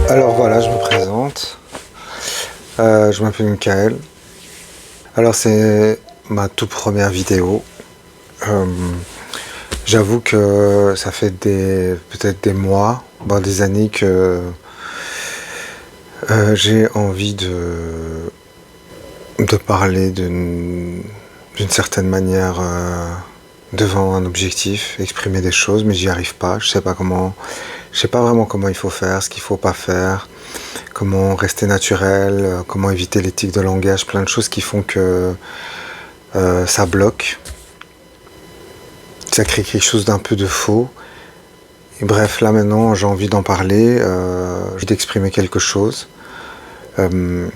Alors voilà, je me présente. Je m'appelle Michael. Alors c'est ma toute première vidéo. Euh, J'avoue que ça fait peut-être des mois, voire des années que j'ai envie de parler d'une certaine manière devant un objectif, exprimer des choses, mais j'y arrive pas. Je sais pas vraiment comment il faut faire, ce qu'il faut pas faire, comment rester naturel, comment éviter l'éthique de langage, plein de choses qui font que ça bloque, ça crée quelque chose d'un peu de faux. Et bref, là maintenant j'ai envie d'en parler, j'ai envie d'exprimer quelque chose. Je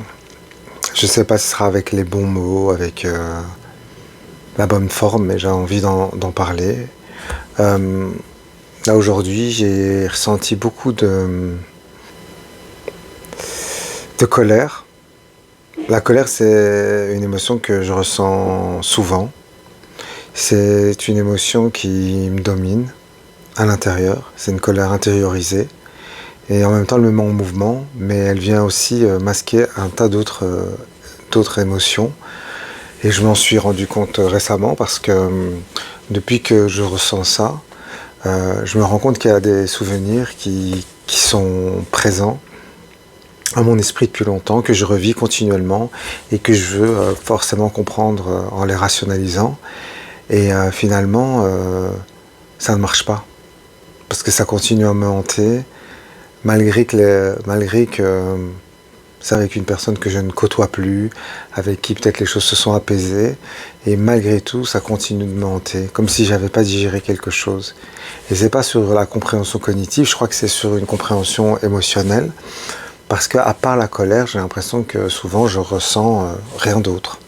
sais pas si ce sera avec les bons mots, avec la bonne forme, mais j'ai envie d'en parler. Euh, Là aujourd'hui j'ai ressenti beaucoup de colère. La colère, c'est une émotion que je ressens souvent. C'est une émotion qui me domine à l'intérieur. C'est une colère intériorisée. Et en même temps, elle me met en mouvement, mais elle vient aussi masquer un tas d'autres émotions. Et je m'en suis rendu compte récemment parce que depuis que je ressens ça, je me rends compte qu'il y a des souvenirs qui sont présents à mon esprit depuis longtemps, que je revis continuellement et que je veux forcément comprendre en les rationalisant. Et finalement, ça ne marche pas. Parce que ça continue à me hanter, malgré que c'est avec une personne que je ne côtoie plus, avec qui peut-être les choses se sont apaisées, et malgré tout, ça continue de me hanter, comme si j'avais pas digéré quelque chose. Et c'est pas sur la compréhension cognitive, je crois que c'est sur une compréhension émotionnelle, parce qu'à part la colère, j'ai l'impression que souvent je ressens rien d'autre.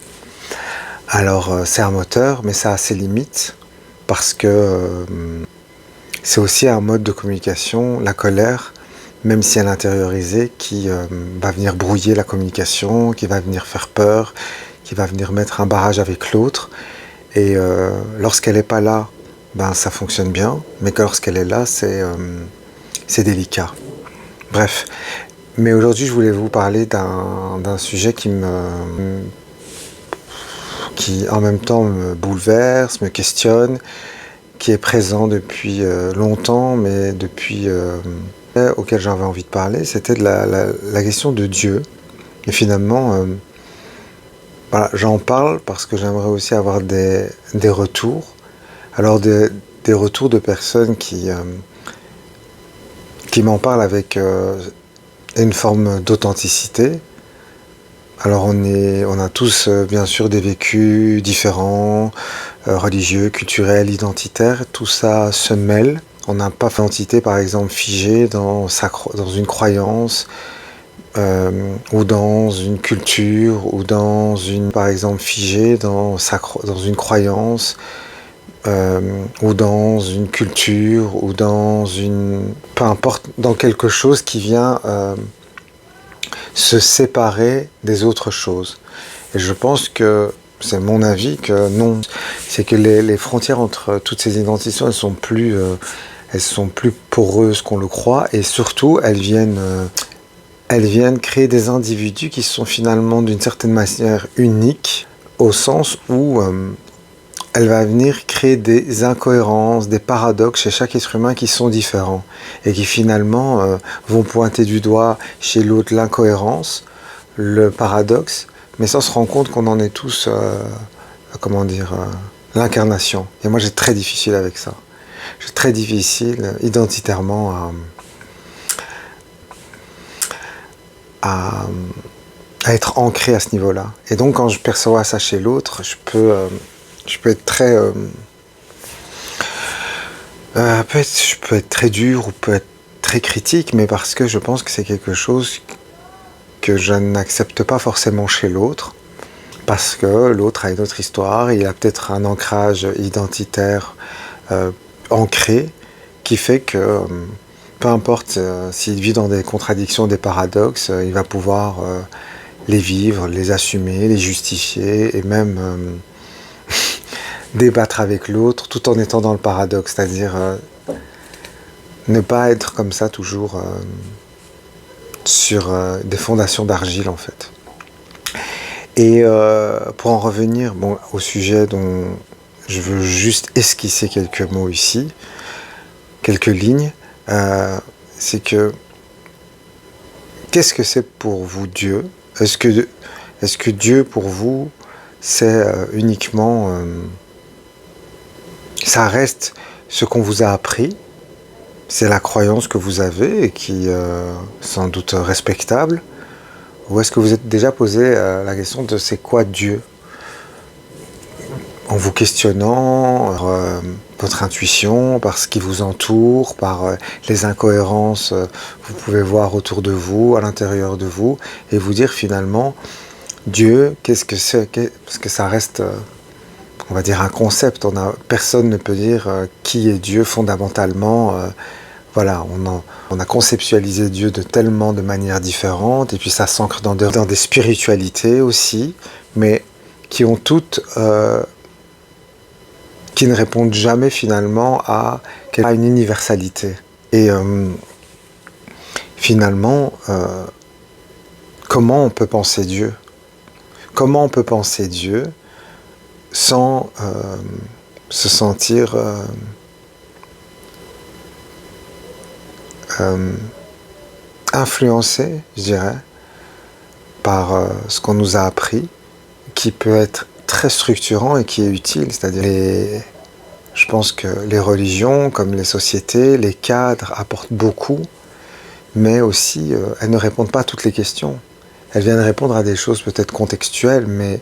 Alors c'est un moteur, mais ça a ses limites, parce que c'est aussi un mode de communication, la colère, même si elle est intériorisée, qui va venir brouiller la communication, qui va venir faire peur, qui va venir mettre un barrage avec l'autre. Et lorsqu'elle n'est pas là, ben, ça fonctionne bien, mais que lorsqu'elle est là, c'est délicat. Bref. Mais aujourd'hui, je voulais vous parler d'un sujet qui en même temps me bouleverse, me questionne, qui est présent depuis longtemps, mais auquel j'avais envie de parler, c'était de la question de Dieu. Et finalement, voilà, j'en parle parce que j'aimerais aussi avoir des retours. Alors des retours de personnes qui m'en parlent avec une forme d'authenticité. Alors on a tous bien sûr des vécus différents, religieux, culturels, identitaires, tout ça se mêle. On n'a pas une identité par exemple figée dans une croyance ou dans une culture ou par exemple figée dans une croyance ou dans une culture ou peu importe, dans quelque chose qui vient se séparer des autres choses. Et je pense que, c'est mon avis, que non. C'est que les frontières entre toutes ces identités, elles sont plus poreuses qu'on le croit, et surtout, elles viennent créer des individus qui sont finalement d'une certaine manière uniques, au sens où elle va venir créer des incohérences, des paradoxes chez chaque être humain qui sont différents et qui finalement vont pointer du doigt chez l'autre l'incohérence, le paradoxe, mais sans se rendre compte qu'on en est tous, l'incarnation. Et moi j'ai très difficile avec ça. J'ai très difficile identitairement à être ancré à ce niveau-là. Et donc quand je perçois ça chez l'autre, je peux être je peux être très dur ou peut être très critique, mais parce que je pense que c'est quelque chose que je n'accepte pas forcément chez l'autre, parce que l'autre a une autre histoire, il a peut-être un ancrage identitaire ancré, qui fait que peu importe s'il vit dans des contradictions, des paradoxes, il va pouvoir les vivre, les assumer, les justifier, et même débattre avec l'autre tout en étant dans le paradoxe, c'est-à-dire ne pas être comme ça toujours sur des fondations d'argile en fait. Et pour en revenir au sujet dont je veux juste esquisser quelques mots ici, quelques lignes, c'est que qu'est-ce que c'est pour vous Dieu? Est-ce que Dieu pour vous c'est uniquement ça reste ce qu'on vous a appris, c'est la croyance que vous avez et qui sans doute respectable, ou est-ce que vous êtes déjà posé la question de c'est quoi Dieu, en vous questionnant votre intuition, par ce qui vous entoure, par les incohérences que vous pouvez voir autour de vous, à l'intérieur de vous, et vous dire finalement Dieu, qu'est-ce que c'est? Parce que ça reste on va dire un concept, personne ne peut dire qui est Dieu fondamentalement. Voilà, on a conceptualisé Dieu de manières différentes, et puis ça s'ancre dans des spiritualités aussi, mais qui ont toutes, qui ne répondent jamais finalement à une universalité. Et finalement, comment on peut penser Dieu? Comment on peut penser Dieu sans se sentir influencé, je dirais, par ce qu'on nous a appris, qui peut être très structurant et qui est utile. C'est-à-dire, je pense que les religions, comme les sociétés, les cadres apportent beaucoup, mais aussi elles ne répondent pas à toutes les questions. Elles viennent répondre à des choses peut-être contextuelles, mais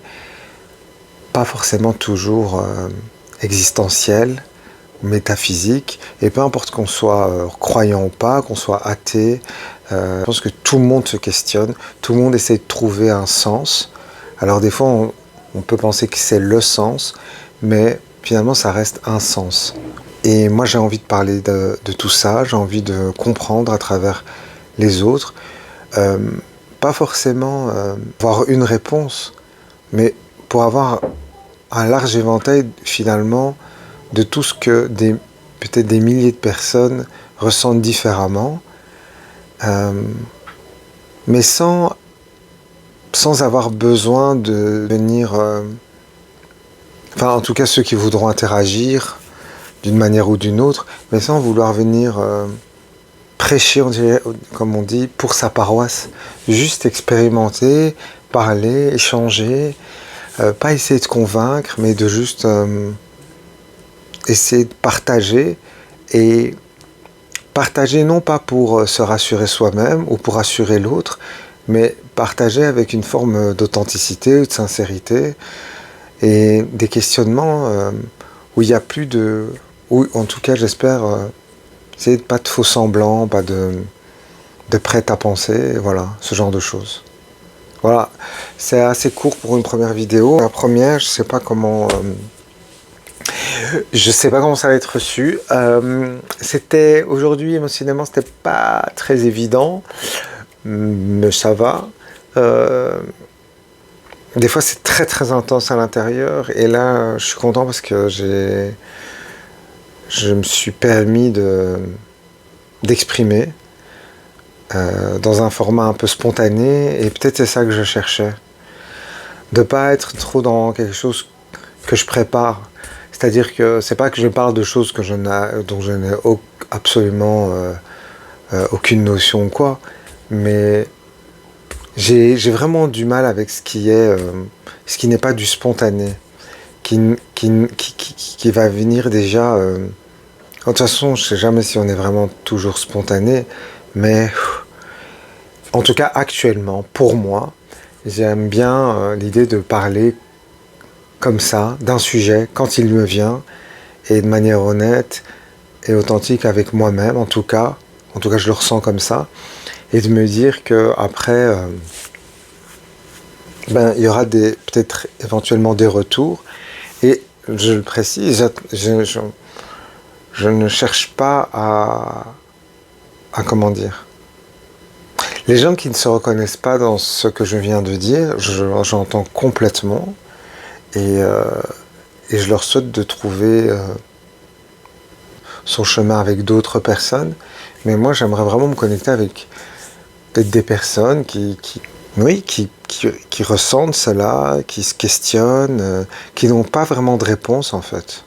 pas forcément toujours existentielles, métaphysiques, et peu importe qu'on soit croyant ou pas, qu'on soit athée, je pense que tout le monde se questionne, tout le monde essaie de trouver un sens. Alors des fois on peut penser que c'est le sens, mais finalement ça reste un sens. Et moi j'ai envie de parler de tout ça, j'ai envie de comprendre à travers les autres, pas forcément avoir une réponse, mais pour avoir un large éventail finalement de tout ce que peut-être des milliers de personnes ressentent différemment, mais sans avoir besoin de venir, enfin en tout cas ceux qui voudront interagir d'une manière ou d'une autre, mais sans vouloir venir prêcher, comme on dit, pour sa paroisse, juste expérimenter, parler, échanger, pas essayer de convaincre, mais de juste essayer de partager, et partager non pas pour se rassurer soi-même ou pour rassurer l'autre, mais partager avec une forme d'authenticité ou de sincérité, et des questionnements où il n'y a plus de... ou en tout cas j'espère, c'est pas de faux semblants, pas de prêt à penser, voilà, ce genre de choses. Voilà, c'est assez court pour une première vidéo. La première, je sais pas comment ça va être reçu. C'était aujourd'hui émotionnellement, c'était pas très évident, mais ça va. Des fois, c'est très très intense à l'intérieur, et là, je suis content parce que je me suis permis d'exprimer dans un format un peu spontané, et peut-être c'est ça que je cherchais. De pas être trop dans quelque chose que je prépare. C'est-à-dire que c'est pas que je parle de choses dont je n'ai absolument aucune notion ou quoi, mais j'ai vraiment du mal avec ce qui n'est pas du spontané, qui va venir déjà... de toute façon, je sais jamais si on est vraiment toujours spontané, mais en tout cas actuellement, pour moi, j'aime bien l'idée de parler comme ça, d'un sujet, quand il me vient, et de manière honnête et authentique avec moi-même, en tout cas je le ressens comme ça, et de me dire que après, il y aura peut-être éventuellement des retours, et je le précise, je ne cherche pas à comment dire. Les gens qui ne se reconnaissent pas dans ce que je viens de dire, j'entends complètement, et je leur souhaite de trouver son chemin avec d'autres personnes. Mais moi, j'aimerais vraiment me connecter avec peut-être des personnes oui, qui ressentent cela, qui se questionnent, qui n'ont pas vraiment de réponse en fait.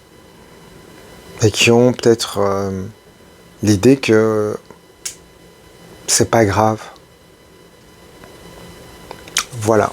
Et qui ont peut-être l'idée que c'est pas grave. Voilà.